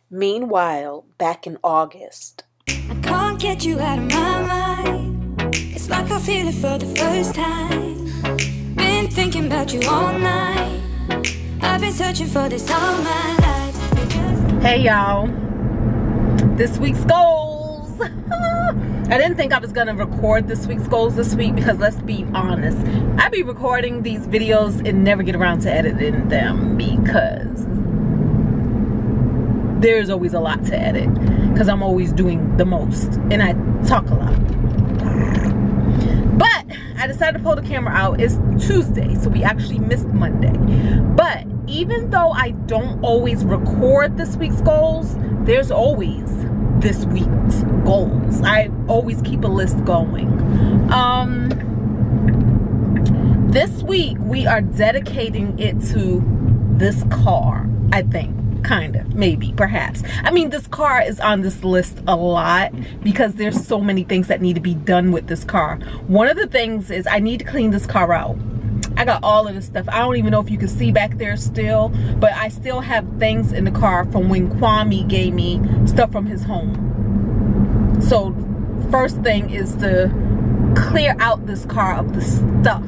Meanwhile, back in August. I can't get you out of my mind. It's like I feel it for the first time. Been thinking about you all night. I've been searching for this all my life. Hey y'all, this week's goals. I didn't think I was gonna record this week's goals this week because let's be honest, I be recording these videos and never get around to editing them because there's always a lot to edit because I'm always doing the most and I talk a lot. But I decided to pull the camera out. It's Tuesday, so we actually missed Monday. But even though I don't always record this week's goals, there's always this week's goals. I always keep a list going. This week we are dedicating it to this car, I think. Kind of, maybe, perhaps. I mean, this car is on this list a lot because there's so many things that need to be done with this car. One of the things is I need to clean this car out. I got all of this stuff. I don't even know if you can see back there still, but I still have things in the car from when Kwame gave me stuff from his home. So first thing is to clear out this car of the stuff.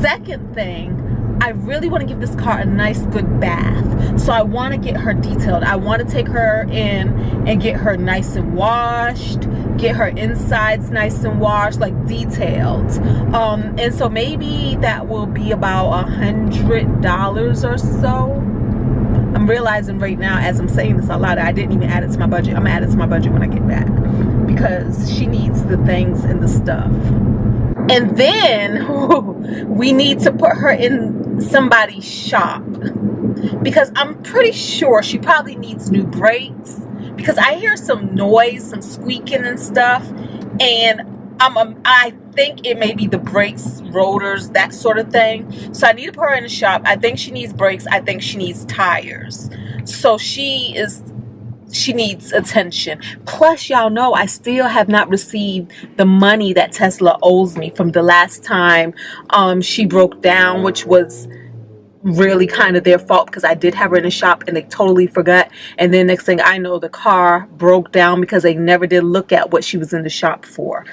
Second thing, I really want to give this car a nice good bath. So I want to get her detailed. I want to take her in and get her nice and washed, get her insides nice and washed, like detailed. And so maybe that will be about $100 or so. I'm realizing right now as I'm saying this out loud, I didn't even add it to my budget. I'm gonna add it to my budget when I get back because she needs the things and the stuff. And then we need to put her in somebody's shop because I'm pretty sure she probably needs new brakes because I hear some noise, some squeaking and stuff, and I think it may be the brakes, rotors, that sort of thing. So I need to put her in the shop. I think she needs brakes. I think she needs tires. So she needs attention. Plus, y'all know I still have not received the money that Tesla owes me from the last time she broke down, which was really kind of their fault because I did have her in the shop and they totally forgot. And then next thing I know, the car broke down because they never did look at what she was in the shop for.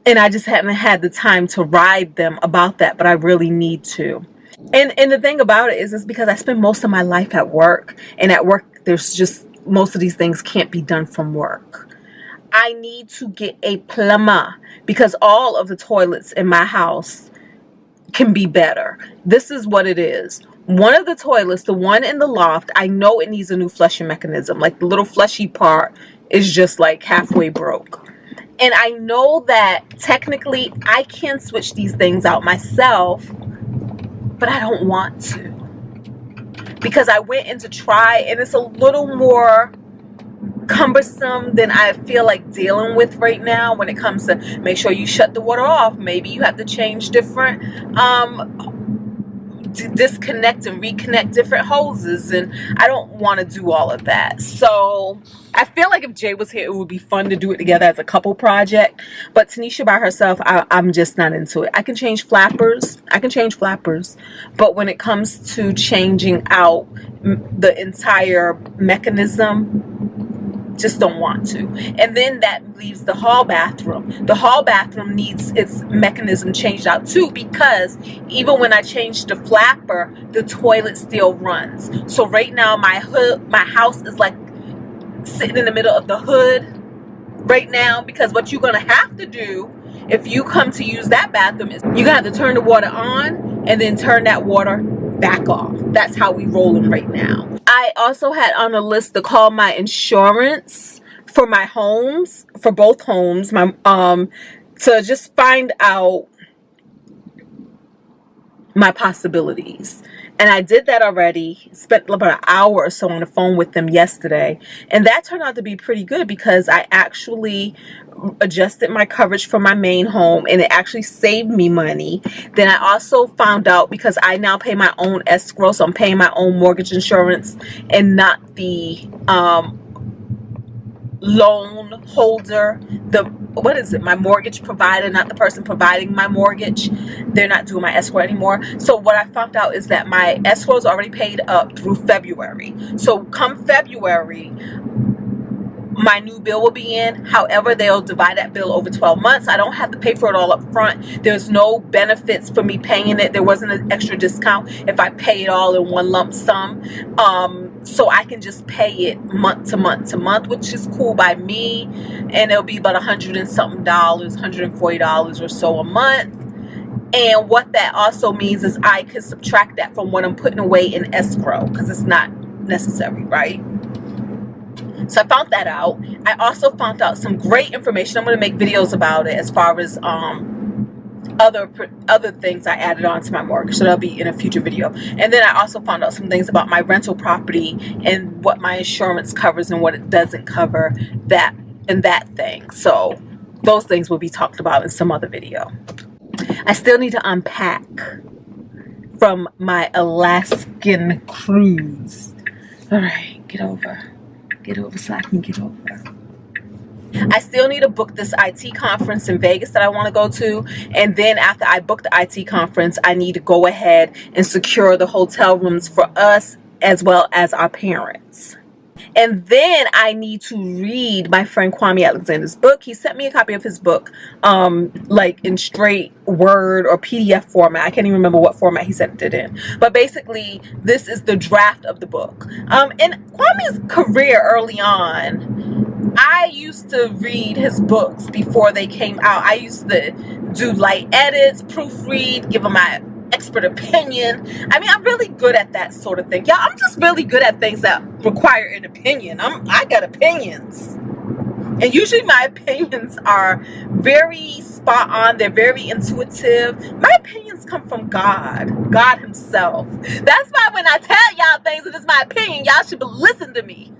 And I just haven't had the time to ride them about that, but I really need to. And the thing about it is it's because I spend most of my life at work, and at work there's just most of these things can't be done from work. I need to get a plumber because all of the toilets in my house can be better. This is what it is. One of the toilets, the one in the loft, I know it needs a new flushing mechanism. Like the little flushy part is just like halfway broke. And I know that technically I can switch these things out myself, but I don't want to. Because I went in to try and it's a little more cumbersome than I feel like dealing with right now when it comes to make sure you shut the water off. Maybe you have to change different, disconnect and reconnect different hoses, and I don't want to do all of that. So I feel like if Jay was here, it would be fun to do it together as a couple project, but Tinesha by herself, I'm just not into it. I can change flappers, but when it comes to changing out the entire mechanism, just don't want to. And then that leaves the hall bathroom. The hall bathroom needs its mechanism changed out too because even when I change the flapper, the toilet still runs. So right now my house is like sitting in the middle of the hood right now because what you're gonna have to do if you come to use that bathroom is you're gonna have to turn the water on and then turn that water back off. That's how we rolling right now. I also had on a list to call my insurance for my homes, for both homes, my to just find out my possibilities. And I did that already, spent about an hour or so on the phone with them yesterday. And that turned out to be pretty good because I actually adjusted my coverage for my main home and it actually saved me money. Then I also found out because I now pay my own escrow, so I'm paying my own mortgage insurance and not the loan holder, what is it, my mortgage provider, not the person providing my mortgage, they're not doing my escrow anymore. So what I found out is that my escrow is already paid up through February. So come February, my new bill will be in. However, they'll divide that bill over 12 months. I don't have to pay for it all up front. There's no benefits for me paying it. There wasn't an extra discount if I pay it all in one lump sum. So I can just pay it month to month to month, which is cool by me. And it'll be about $100 and something, $140 or so a month. And what that also means is I can subtract that from what I'm putting away in escrow, because it's not necessary, right? So I found that out. I also found out some great information. I'm going to make videos about it as far as other things I added on to my mortgage. So that'll be in a future video. And then I also found out some things about my rental property and what my insurance covers and what it doesn't cover, that and that thing. So those things will be talked about in some other video. I still need to unpack from my Alaskan cruise. All right, get over so I can get over. I still need to book this IT conference in Vegas that I want to go to. And then after I book the IT conference, I need to go ahead and secure the hotel rooms for us as well as our parents. And then I need to read my friend Kwame Alexander's book. He sent me a copy of his book, like in straight Word or PDF format. I can't even remember what format he sent it in. But basically, this is the draft of the book. In Kwame's career early on, I used to read his books before they came out. I used to do light edits, proofread, give him my expert opinion. I mean, I'm really good at that sort of thing. Yeah, I'm just really good at things that require an opinion. I got opinions. And usually my opinions are very spot on. They're very intuitive. My opinions come from God himself. That's why when I tell y'all things and it's my opinion, y'all should listen to me.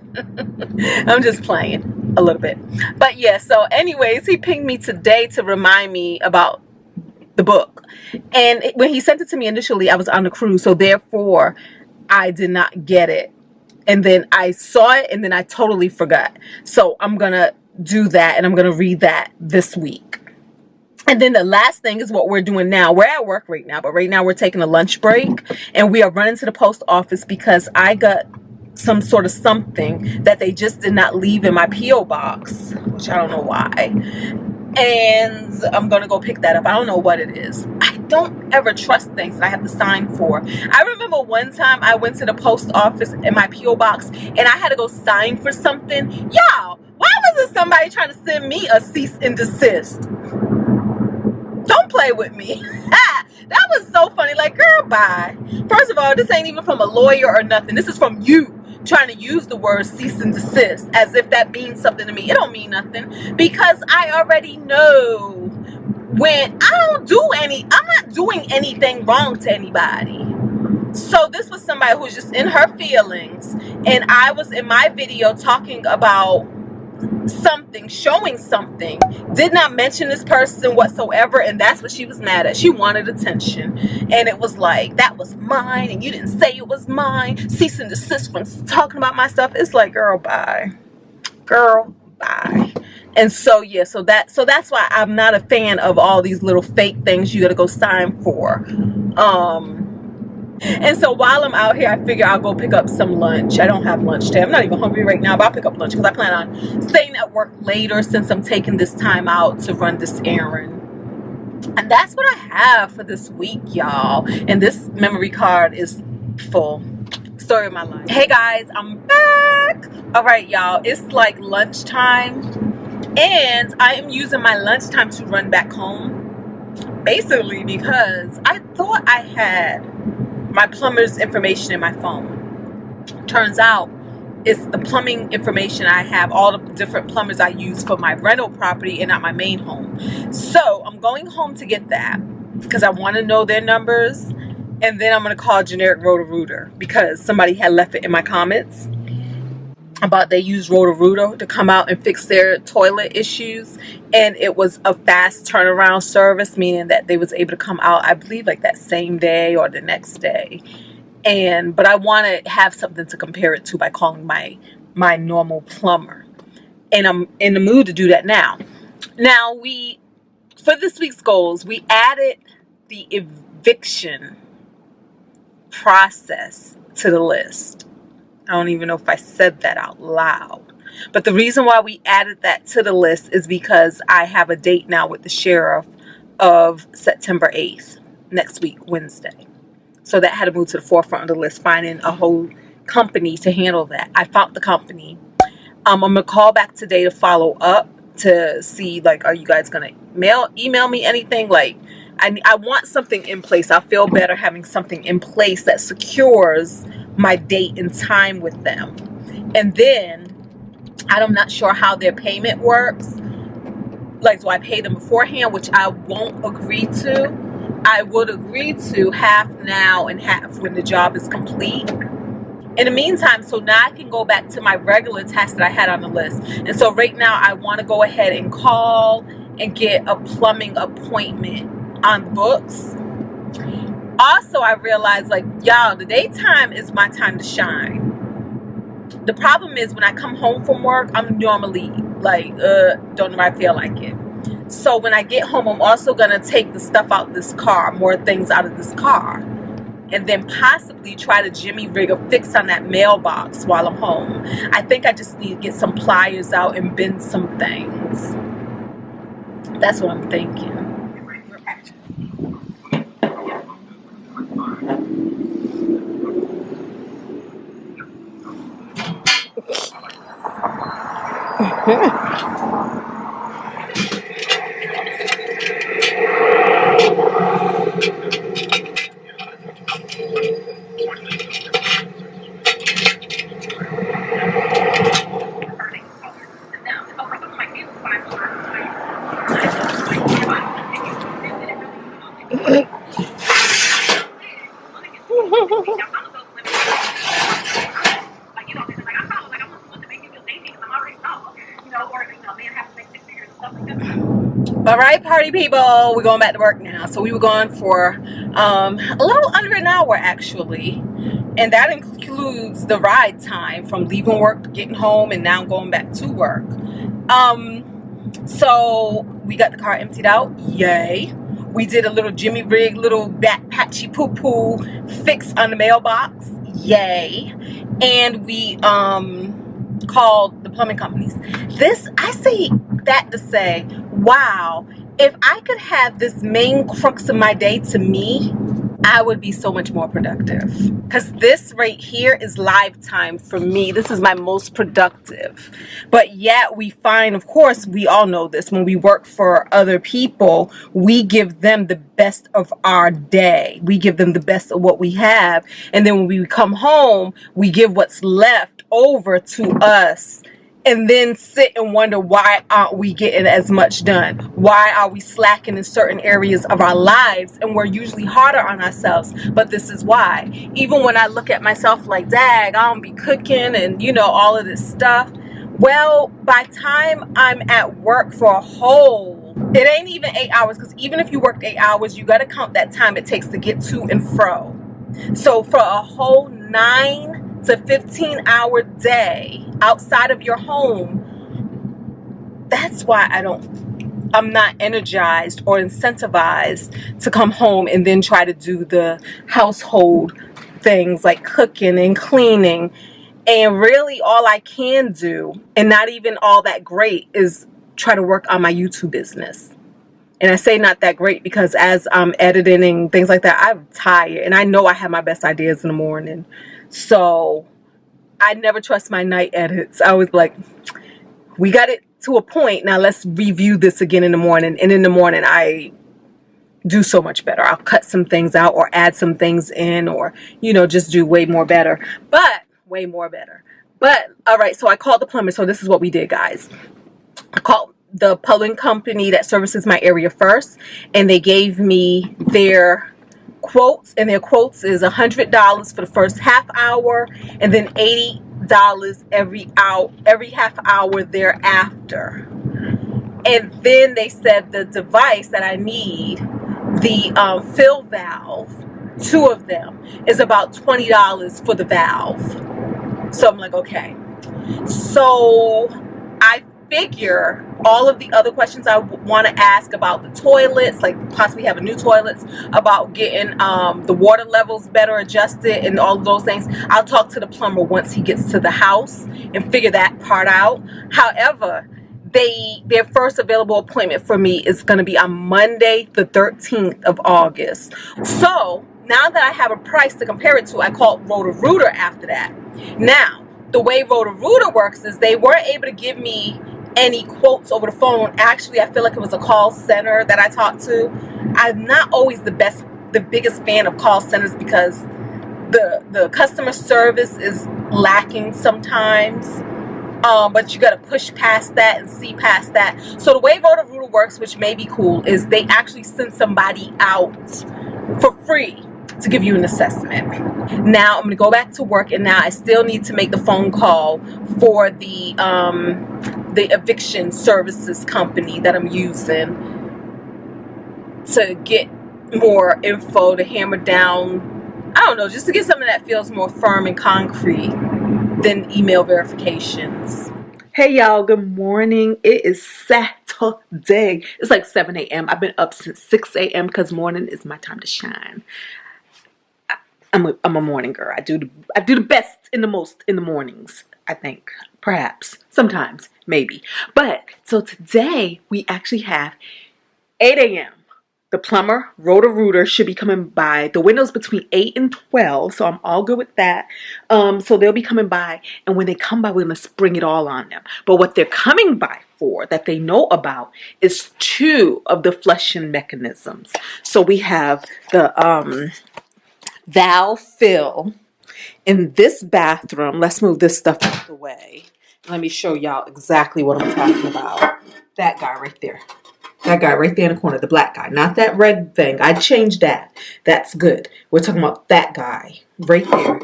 I'm just playing a little bit. But yeah, so anyways, he pinged me today to remind me about the book. And when he sent it to me initially, I was on the cruise, so therefore I did not get it. And then I saw it and then I totally forgot. So I'm gonna do that and I'm gonna read that this week. And then the last thing is what we're doing now. We're at work right now, but right now we're taking a lunch break and we are running to the post office because I got some sort of something that they just did not leave in my P.O. box, which I don't know why. And I'm gonna go pick that up. I don't know what it is. I don't ever trust things that I have to sign for. I remember one time I went to the post office in my P.O. box and I had to go sign for something. Y'all, why wasn't somebody trying to send me a cease and desist? Don't play with me. That was so funny. Like, girl, bye. First of all, this ain't even from a lawyer or nothing. This is from you trying to use the word cease and desist as if that means something to me. It don't mean nothing, because I already know when I'm not doing anything wrong to anybody. So this was somebody who was just in her feelings, and I was in my video talking about something, showing something, did not mention this person whatsoever, and that's what she was mad at. She wanted attention, and it was like, that was mine and you didn't say it was mine. Cease and desist from talking about my stuff. It's like, girl, bye. And so yeah, so that's why I'm not a fan of all these little fake things you gotta go sign for. And so while I'm out here, I figure I'll go pick up some lunch. I don't have lunch today. I'm not even hungry right now, but I'll pick up lunch because I plan on staying at work later since I'm taking this time out to run this errand. And that's what I have for this week, y'all. And this memory card is full. Story of my life. Hey guys, I'm back. All right, y'all. It's like lunchtime, and I am using my lunchtime to run back home. Basically because I thought I had my plumber's information in my phone. Turns out it's the plumbing information I have, all the different plumbers I use for my rental property and not my main home. So I'm going home to get that because I want to know their numbers, and then I'm going to call generic Roto-Rooter because somebody had left it in my comments about they use Roto-Rooter to come out and fix their toilet issues, and it was a fast turnaround service, meaning that they was able to come out, I believe, like that same day or the next day. But I want to have something to compare it to by calling my normal plumber, and I'm in the mood to do that now. Now for this week's goals, we added the eviction process to the list. I don't even know if I said that out loud. But the reason why we added that to the list is because I have a date now with the sheriff of September 8th, next week, Wednesday. So that had to move to the forefront of the list, finding a whole company to handle that. I found the company. I'm going to call back today to follow up to see, like, are you guys going to email me anything? Like, I want something in place. I feel better having something in place that secures my date and time with them. And then I'm not sure how their payment works. Like, do I pay them beforehand, which I won't agree to. I would agree to half now and half when the job is complete. In the meantime, so now I can go back to my regular tasks that I had on the list. And so right now I want to go ahead and call and get a plumbing appointment on the books. Also, I realized, like, y'all, the daytime is my time to shine. The problem is when I come home from work, I'm normally like, don't know if I feel like it. So when I get home, I'm also going to take the stuff out of this car, more things out of this car. And then possibly try to jimmy rig a fix on that mailbox while I'm home. I think I just need to get some pliers out and bend some things. That's what I'm thinking. All right, party people, we're going back to work now. So we were gone for a little under an hour, actually. And that includes the ride time from leaving work to getting home and now going back to work. So we got the car emptied out. Yay. We did a little jimmy rig, little back patchy poo-poo fix on the mailbox. Yay. And we called the plumbing companies. I say that to say, wow, if I could have this main crux of my day to me, I would be so much more productive. Because this right here is live time for me. This is my most productive. But yet we find, of course, we all know this, when we work for other people, we give them the best of our day. We give them the best of what we have. And then when we come home, we give what's left over to us. And then sit and wonder, why aren't we getting as much done? Why are we slacking in certain areas of our lives? And we're usually harder on ourselves. But this is why. Even when I look at myself like, dag, I don't be cooking and, you know, all of this stuff. Well, by time I'm at work for a whole, it ain't even 8 hours. Because even if you worked 8 hours, you got to count that time it takes to get to and fro. So for a whole 9 to 15-hour day outside of your home, that's why I'm not energized or incentivized to come home and then try to do the household things like cooking and cleaning. And really all I can do, and not even all that great, is try to work on my YouTube business. And I say not that great because as I'm editing and things like that, I'm tired. And I know I have my best ideas in the morning. So I never trust my night edits. I was like, we got it to a point. Now let's review this again in the morning. And in the morning, I do so much better. I'll cut some things out or add some things in, or, you know, just do way more better. But way more better. But all right, so I called the plumber. So this is what we did, guys. I called the plumbing company that services my area first, and they gave me their quotes, and their quotes is $100 for the first half hour, and then $80 every half hour thereafter. And then they said the device that I need, the fill valve, 2 of them, is about $20 for the valve. So I'm like, okay. So I figure all of the other questions I want to ask about the toilets, like possibly having new toilets, about getting the water levels better adjusted and all of those things, I'll talk to the plumber once he gets to the house and figure that part out. However, their first available appointment for me is going to be on Monday the 13th of August. So now that I have a price to compare it to, I called Roto-Rooter after that. Now, the way Roto-Rooter works is they weren't able to give me any quotes over the phone. Actually, I feel like it was a call center that I talked to. I'm not always the biggest fan of call centers because the customer service is lacking sometimes. But you got to push past that and see past that. So the way Roto-Rooter works, which may be cool, is they actually send somebody out for free to give you an assessment. Now I'm going to go back to work, and now I still need to make the phone call for the eviction services company that I'm using to get more info, to hammer down, I don't know, just to get something that feels more firm and concrete than email verifications. Hey y'all, good morning. It is Saturday. It's like 7 a.m. I've been up since 6 a.m. because morning is my time to shine. I'm a morning girl. I do the best in the most in the mornings, I think. Perhaps. Sometimes. Maybe. But so today we actually have 8 a.m. The plumber, Roto-Rooter, should be coming by. The window's between 8 and 12, so I'm all good with that. So they'll be coming by, and when they come by, we're going to spring it all on them. But what they're coming by for, that they know about, is 2 of the flushing mechanisms. So we have the valve fill in this bathroom. Let's move this stuff out of the way. Let me show y'all exactly what I'm talking about. That guy right there. That guy right there in the corner, the black guy. Not that red thing. I changed that. That's good. We're talking about that guy right there.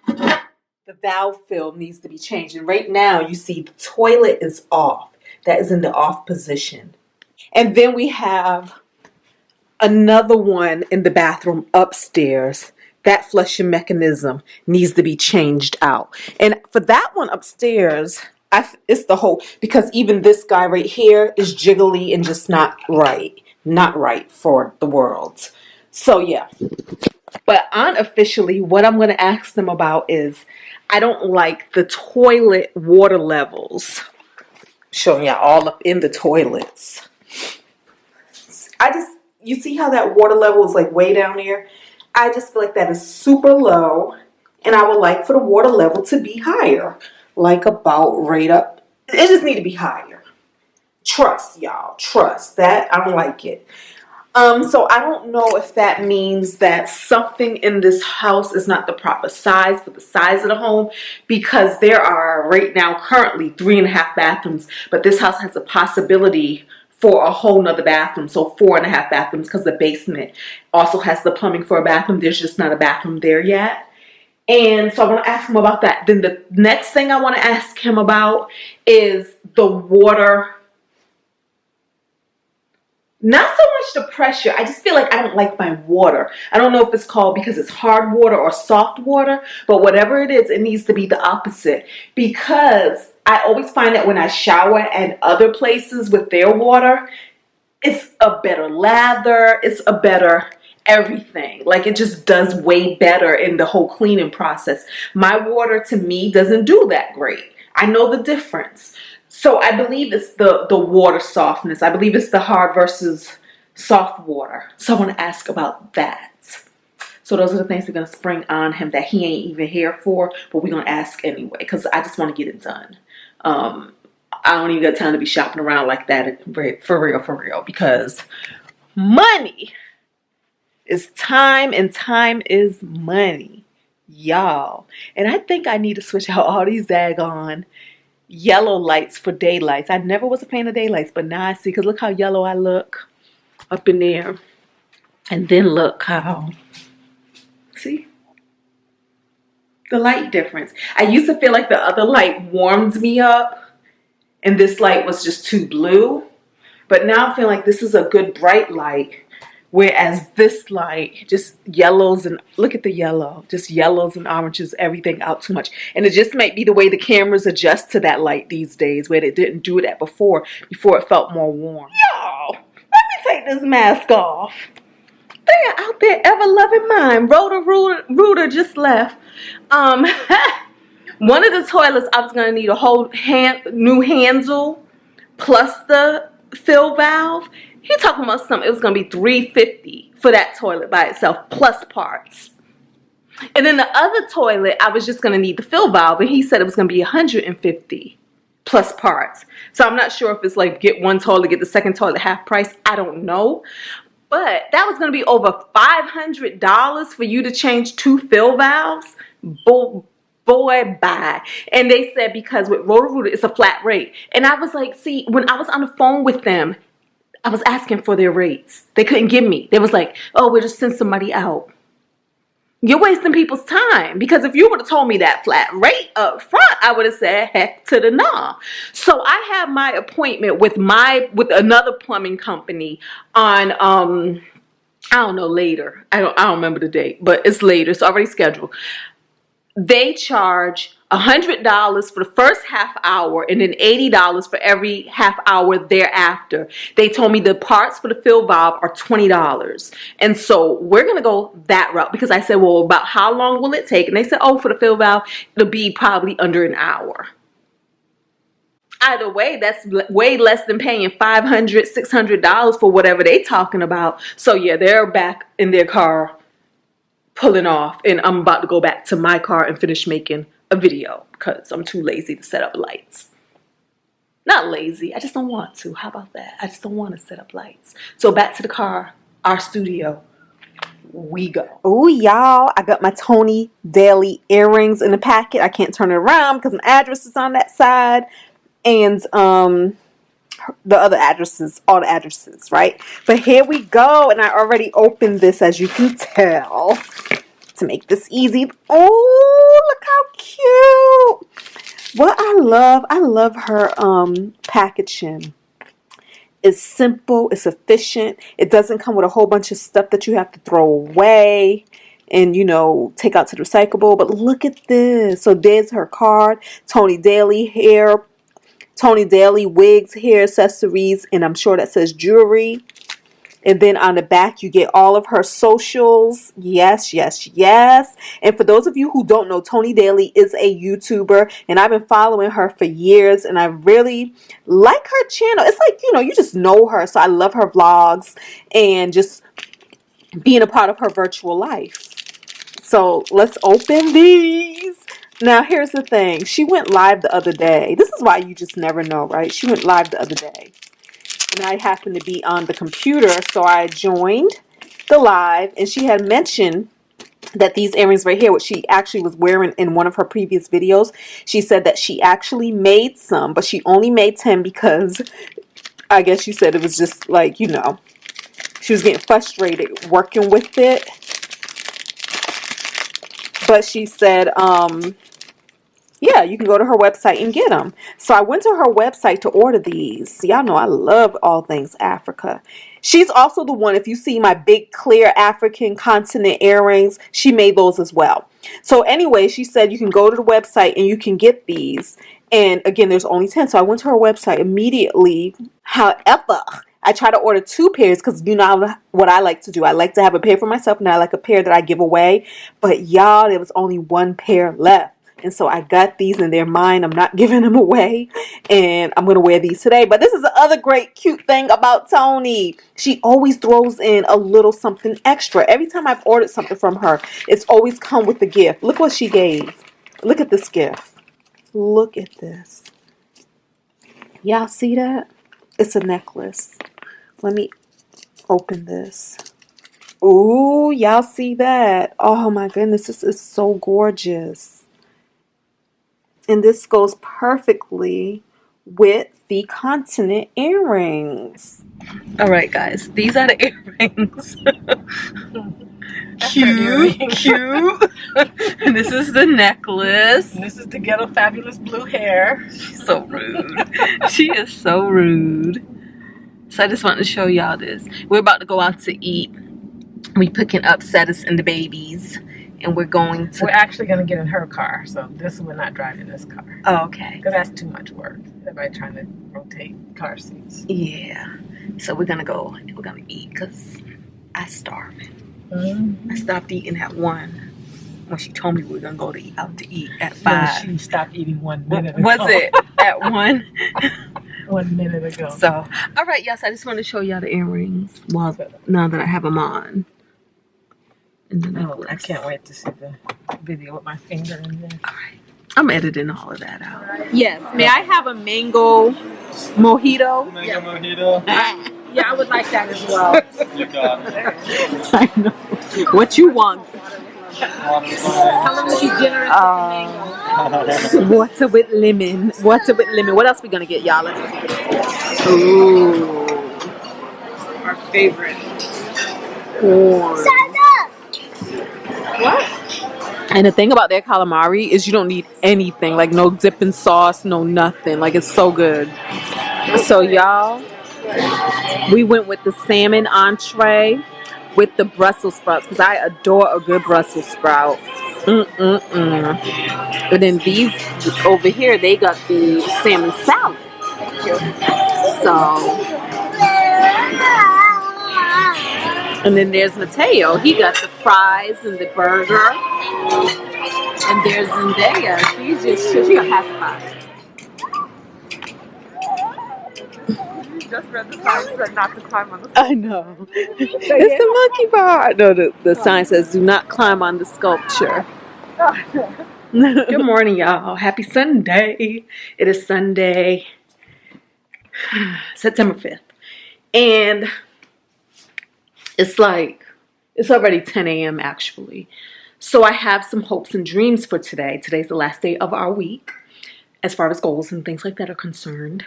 The valve fill needs to be changed. And right now, you see the toilet is off. That is in the off position. And then we have another one in the bathroom upstairs. That flushing mechanism needs to be changed out. And for that one upstairs, it's the whole, because even this guy right here is jiggly and just not right for the world. So yeah, but unofficially, what I'm going to ask them about is, I don't like the toilet water levels. Showing y'all all up in the toilets. You see how that water level is like way down there? I just feel like that is super low, and I would like for the water level to be higher. Like about right up. It just need to be higher. Trust, y'all. Trust. That, I don't like it. So I don't know if that means that something in this house is not the proper size for the size of the home, because there are right now currently 3.5 bathrooms, but this house has a possibility for a whole nother bathroom, so 4.5 bathrooms, because the basement also has the plumbing for a bathroom. There's just not a bathroom there yet. And so I want to ask him about that. Then the next thing I want to ask him about is the water. Not so much the pressure. I just feel like I don't like my water. I don't know if it's called because it's hard water or soft water, but whatever it is, it needs to be the opposite. Because I always find that when I shower at other places with their water, it's a better lather. It's a better everything. Like, it just does way better in the whole cleaning process. My water, to me, doesn't do that great. I know the difference. So I believe it's the water softness. I believe it's the hard versus soft water. So I want to ask about that. So those are the things we're going to spring on him that he ain't even here for, but we're going to ask anyway, because I just want to get it done. I don't even got time to be shopping around like that for real, because money is time, and time is money, y'all. And I think I need to switch out all these daggone yellow lights for daylights. I never was a fan of daylights, but now I see, because look how yellow I look up in there. And then look how, see? The light difference. I used to feel like the other light warmed me up, and this light was just too blue. But now I feel like this is a good bright light Whereas this light just yellows, and look at the yellow, just yellows and oranges everything out too much. And it just might be the way the cameras adjust to that light these days, where they didn't do that before it felt more warm. Yo, let me take this mask off. They are out there ever loving mine. Rooter just left. One of the toilets I was gonna need a whole new handle plus the fill valve. He talking about something. It was gonna be $350 for that toilet by itself plus parts. And then the other toilet, I was just gonna need the fill valve, and he said it was gonna be $150 plus parts. So I'm not sure if it's like get one toilet, get the second toilet half price. I don't know. But that was gonna be over $500 for you to change 2 fill valves. Boy, bye. And they said because with Roto-Rooter, it's a flat rate. And I was like, see, when I was on the phone with them, I was asking for their rates. They couldn't give me. They was like, oh, we'll just send somebody out. You're wasting people's time, because if you would have told me that flat rate up front, I would have said heck to the nah. So I have my appointment with another plumbing company on I don't know, later. I don't remember the date, but it's later. It's already scheduled. They charge $100 for the first half hour and then $80 for every half hour thereafter. They told me the parts for the fill valve are $20. And so we're going to go that route, because I said, well, about how long will it take? And they said, oh, for the fill valve, it'll be probably under an hour. Either way, that's way less than paying $500, $600 for whatever they talking about. So yeah, they're back in their car pulling off, and I'm about to go back to my car and finish making a video because I'm too lazy to set up lights. Not lazy, I just don't want to. How about that? I just don't want to set up lights. So back to the car, our studio, we go. Oh, y'all, I got my Tony Daly earrings in the packet. I can't turn it around because an address is on that side, and the other addresses, all the addresses, right? But here we go, and I already opened this, as you can tell, to make this easy. Oh, look how cute! What I love her packaging. It's simple, it's efficient. It doesn't come with a whole bunch of stuff that you have to throw away and, you know, take out to the recyclable. But look at this. So there's her card. Tony Daly hair. Tony Daly wigs, hair, accessories, and I'm sure that says jewelry. And then on the back, you get all of her socials. Yes, yes, yes. And for those of you who don't know, Tony Daly is a YouTuber, and I've been following her for years, and I really like her channel. It's like, you know, you just know her. So I love her vlogs and just being a part of her virtual life. So let's open these. Now, here's the thing. She went live the other day. This is why you just never know, right? She went live the other day. And I happened to be on the computer, so I joined the live. And she had mentioned that these earrings right here, which she actually was wearing in one of her previous videos, she said that she actually made some, but she only made 10 because I guess she said it was just like, you know, she was getting frustrated working with it. But she said, yeah, you can go to her website and get them. So I went to her website to order these. Y'all know I love all things Africa. She's also the one, if you see my big clear African continent earrings, she made those as well. So anyway, she said you can go to the website and you can get these. And again, there's only 10. So I went to her website immediately. However, I try to order 2 pairs because you know what I like to do. I like to have a pair for myself, and I like a pair that I give away. But y'all, there was only 1 pair left. And so I got these, and they're mine. I'm not giving them away. And I'm going to wear these today. But this is the other great cute thing about Tony. She always throws in a little something extra. Every time I've ordered something from her, it's always come with a gift. Look what she gave. Look at this gift. Look at this. Y'all see that? It's a necklace. Let me open this. Ooh, y'all see that? Oh my goodness, this is so gorgeous. And this goes perfectly with the continent earrings. All right, guys, these are the earrings. Cute. And this is the necklace. And this is the ghetto fabulous blue hair. She's so rude. She is so rude. So I just wanted to show y'all this. We're about to go out to eat. We picking up Cetus and the babies, and we're going to. We're actually going to get in her car, so we're not driving this car. Oh, okay. Because that's too much work. Everybody trying to rotate car seats. Yeah. So we're gonna go and we're gonna eat because I starved. Mm-hmm. I stopped eating at 1 when she told me we were gonna go out to eat at 5. No, she stopped eating 1 minute ago. Was it at 1? 1 minute ago. So, all right, yes, I just want to show y'all the earrings. Well, now that I have them on. And the necklace. I can't wait to see the video with my finger in there. All right, I'm editing all of that out. Yes, may I have a mango mojito? Mango mojito? Yeah, I would like that as well. You got it. I know. What you want? Tell them to be generous with the mango. Water with lemon. Water with lemon. What else we gonna get, y'all? Let's see. Ooh. Our favorite. Corn. What? And the thing about their calamari is you don't need anything. Like no dipping sauce, no nothing. Like it's so good. So y'all, we went with the salmon entree with the Brussels sprouts because I adore a good Brussels sprout. And then these over here, they got the salmon salad. So, and then there's Mateo. He got the fries and the burger. And there's Zendaya. She got pacified. Just read the sign said not to climb on the I know. It's the monkey bar. No, the sign says do not climb on the sculpture. Good morning, y'all. Happy Sunday. It is Sunday, September 5th. And it's already 10 a.m. actually. So I have some hopes and dreams for today. Today's the last day of our week as far as goals and things like that are concerned.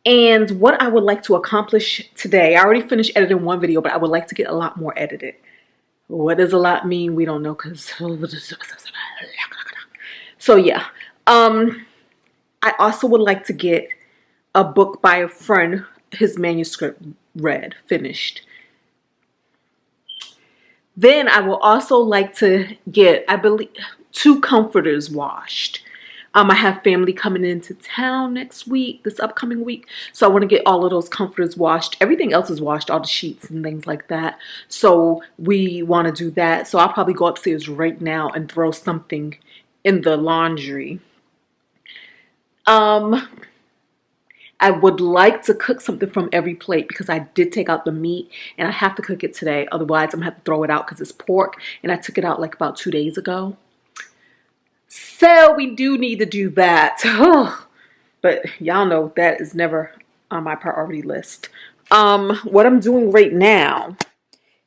And what I would like to accomplish today, I already finished editing one video, but I would like to get a lot more edited. What does a lot mean? We don't know because... So yeah. I also would like to get a book by a friend, his manuscript finished. Then I will also like to get, I believe, 2 comforters washed. I have family coming into town this upcoming week. So I want to get all of those comforters washed. Everything else is washed, all the sheets and things like that. So we want to do that. So I'll probably go upstairs right now and throw something in the laundry. I would like to cook something from every plate because I did take out the meat and I have to cook it today. Otherwise, I'm going to have to throw it out because it's pork and I took it out like about 2 days ago. So we do need to do that. But y'all know that is never on my priority list. What I'm doing right now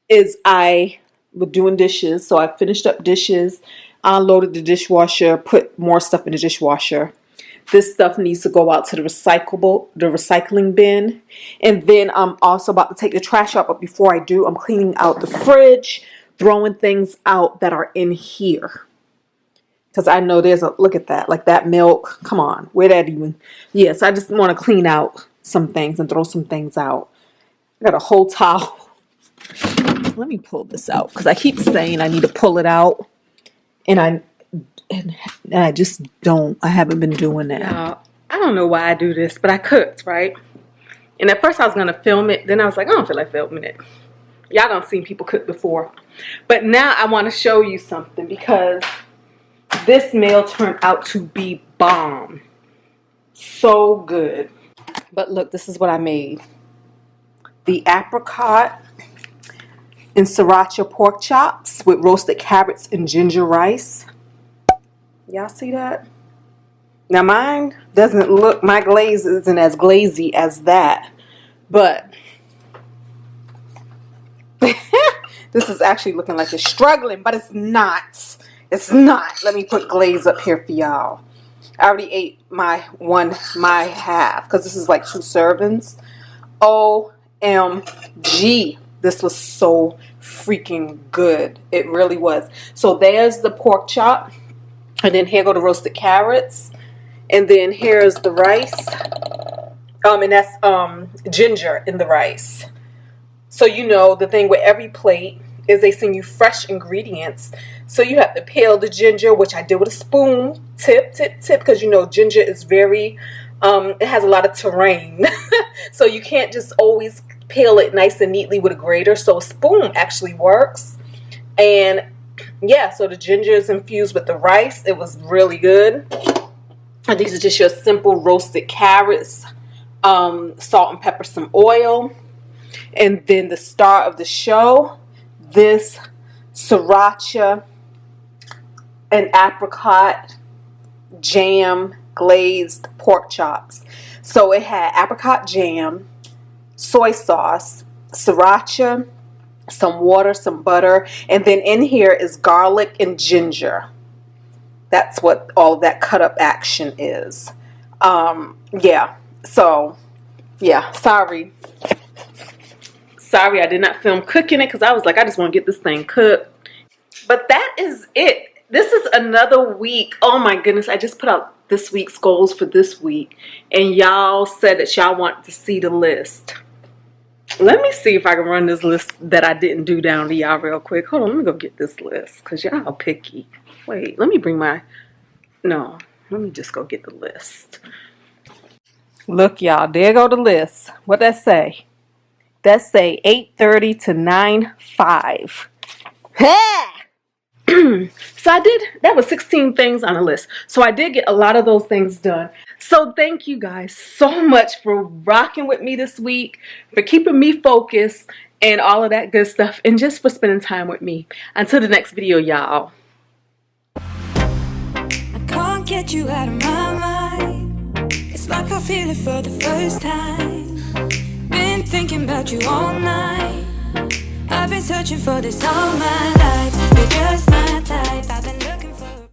is I was doing dishes. So I finished up dishes, unloaded the dishwasher, put more stuff in the dishwasher. This stuff needs to go out to the recycling bin. And then I'm also about to take the trash out. But before I do, I'm cleaning out the fridge, throwing things out that are in here. Because I know look at that, like that milk. Come on, where that even? Yes, I just want to clean out some things and throw some things out. I got a whole towel. Let me pull this out because I keep saying I need to pull it out. And I just don't. I haven't been doing that. I don't know why I do this, but I cooked, right? And at first I was going to film it. Then I was like, I don't feel like filming it. Y'all done seen people cook before. But now I want to show you something because this meal turned out to be bomb. So good. But look, this is what I made. The apricot and sriracha pork chops with roasted carrots and ginger rice. Y'all see that? Now mine doesn't look, my glaze isn't as glazy as that. But this is actually looking like it's struggling, but it's not. It's not. Let me put glaze up here for y'all. I already ate my half because this is like 2 servings. OMG. This was so freaking good. It really was. So there's the pork chop. And then here go the roasted carrots. And then here's the rice. And that's ginger in the rice. So you know the thing with every plate is they send you fresh ingredients. So you have to peel the ginger, which I did with a spoon, tip, because you know ginger is very, it has a lot of terrain. So you can't just always peel it nice and neatly with a grater. So a spoon actually works. And yeah, so the ginger is infused with the rice. It was really good. And these are just your simple roasted carrots, salt and pepper, some oil. And then the star of the show, this sriracha and apricot jam glazed pork chops. So it had apricot jam, soy sauce, sriracha, some water, some butter, and then in here is garlic and ginger. That's what all of that cut up action is. Yeah, so yeah, sorry I did not film cooking it because I was like, I just want to get this thing cooked. But that is it. This is another week. Oh my goodness, I just put out this week's goals for this week, and y'all said that y'all want to see the list. Let me see if I can run this list that I didn't do down to y'all real quick. Hold on, let me go get this list because y'all picky. Wait, let me bring my, no, let me just go get the list. Look, y'all, there go the list. What that say? That say 8:30 to 9:05. So I did, that was 16 things on the list. So I did get a lot of those things done. So thank you guys so much for rocking with me this week, for keeping me focused and all of that good stuff, and just for spending time with me. Until the next video, y'all. I can't get you out of my mind. It's like I feel it for the first time. Been thinking about you all night. I've been searching for this all my life. You're just my type.